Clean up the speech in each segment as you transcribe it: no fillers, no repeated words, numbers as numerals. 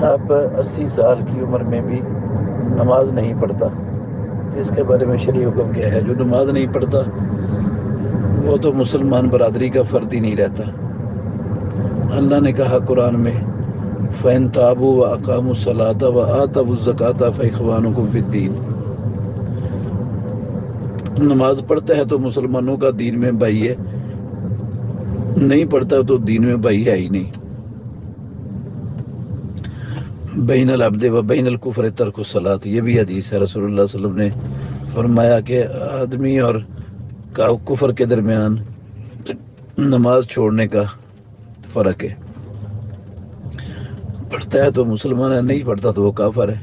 اب 80 سال کی عمر میں بھی نماز نہیں پڑھتا، اس کے بارے میں شرعی حکم کیا ہے؟ جو نماز نہیں پڑھتا وہ تو مسلمان برادری کا فرد ہی نہیں رہتا۔ اللہ نے کہا قرآن میں فَإِن تَابُوا وَأَقَامُوا الصَّلَاةَ وَآتَوُا الزَّكَاةَ فَإِخْوَانُكُمْ فِي الدِّينِ۔ نماز پڑھتا ہے تو مسلمانوں کا دین میں بھائی ہے، نہیں پڑھتا تو دین میں بھائی ہے ہی نہیں۔ بین العبد و بین الکفر ترک الصلاۃ، یہ بھی حدیث ہے۔ رسول اللہ صلی اللہ علیہ وسلم نے فرمایا کہ آدمی اور کفر کے درمیان نماز چھوڑنے کا فرق ہے، پڑھتا ہے تو مسلمان ہے، نہیں پڑھتا تو وہ کافر ہے۔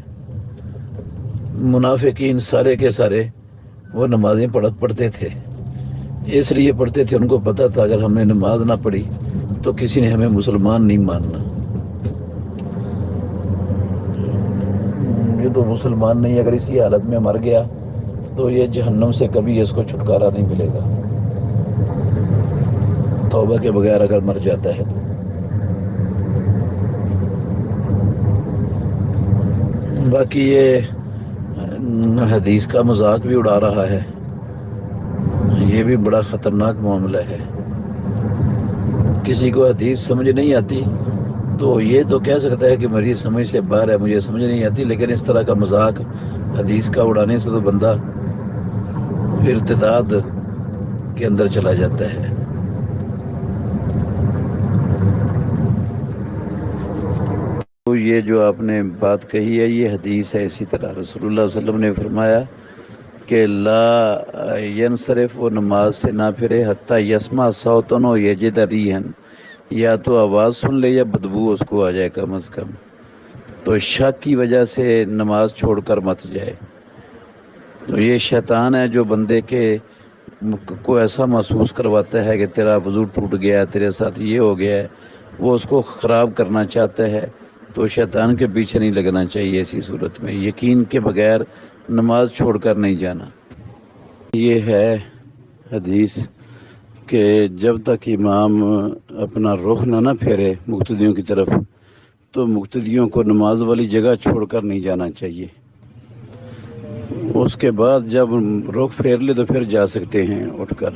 منافقین سارے کے سارے وہ نمازیں پڑھتے تھے، اس لیے پڑھتے تھے، ان کو پتہ تھا اگر ہم نے نماز نہ پڑھی تو کسی نے ہمیں مسلمان نہیں ماننا، یہ تو مسلمان نہیں، اگر اسی حالت میں مر گیا تو یہ جہنم سے کبھی اس کو چھٹکارا نہیں ملے گا، توبہ کے بغیر اگر مر جاتا ہے۔ باقی یہ حدیث کا مذاق بھی اڑا رہا ہے، یہ بھی بڑا خطرناک معاملہ ہے۔ کسی کو حدیث سمجھ نہیں آتی تو یہ تو کہہ سکتا ہے کہ میری سمجھ سے باہر ہے، مجھے سمجھ نہیں آتی، لیکن اس طرح کا مذاق حدیث کا اڑانے سے تو بندہ ارتداد کے اندر چلا جاتا ہے۔ تو یہ جو آپ نے بات کہی ہے یہ حدیث ہے، اسی طرح رسول اللہ صلی اللہ علیہ وسلم نے فرمایا کہ لا ینصرف، وہ نماز سے نہ پھرے حتی یسمع صوتن و یجد ریحن، یا تو آواز سن لے یا بدبو اس کو آ جائے کم از کم، تو شک کی وجہ سے نماز چھوڑ کر مت جائے۔ تو یہ شیطان ہے جو بندے کے کو ایسا محسوس کرواتا ہے کہ تیرا وضو ٹوٹ گیا، تیرے ساتھ یہ ہو گیا ہے، وہ اس کو خراب کرنا چاہتا ہے، تو شیطان کے پیچھے نہیں لگنا چاہیے۔ ایسی صورت میں یقین کے بغیر نماز چھوڑ کر نہیں جانا۔ یہ ہے حدیث کہ جب تک امام اپنا رخ نہ پھیرے مقتدیوں کی طرف تو مقتدیوں کو نماز والی جگہ چھوڑ کر نہیں جانا چاہیے، اس کے بعد جب رخ پھیر لے تو پھر جا سکتے ہیں اٹھ کر۔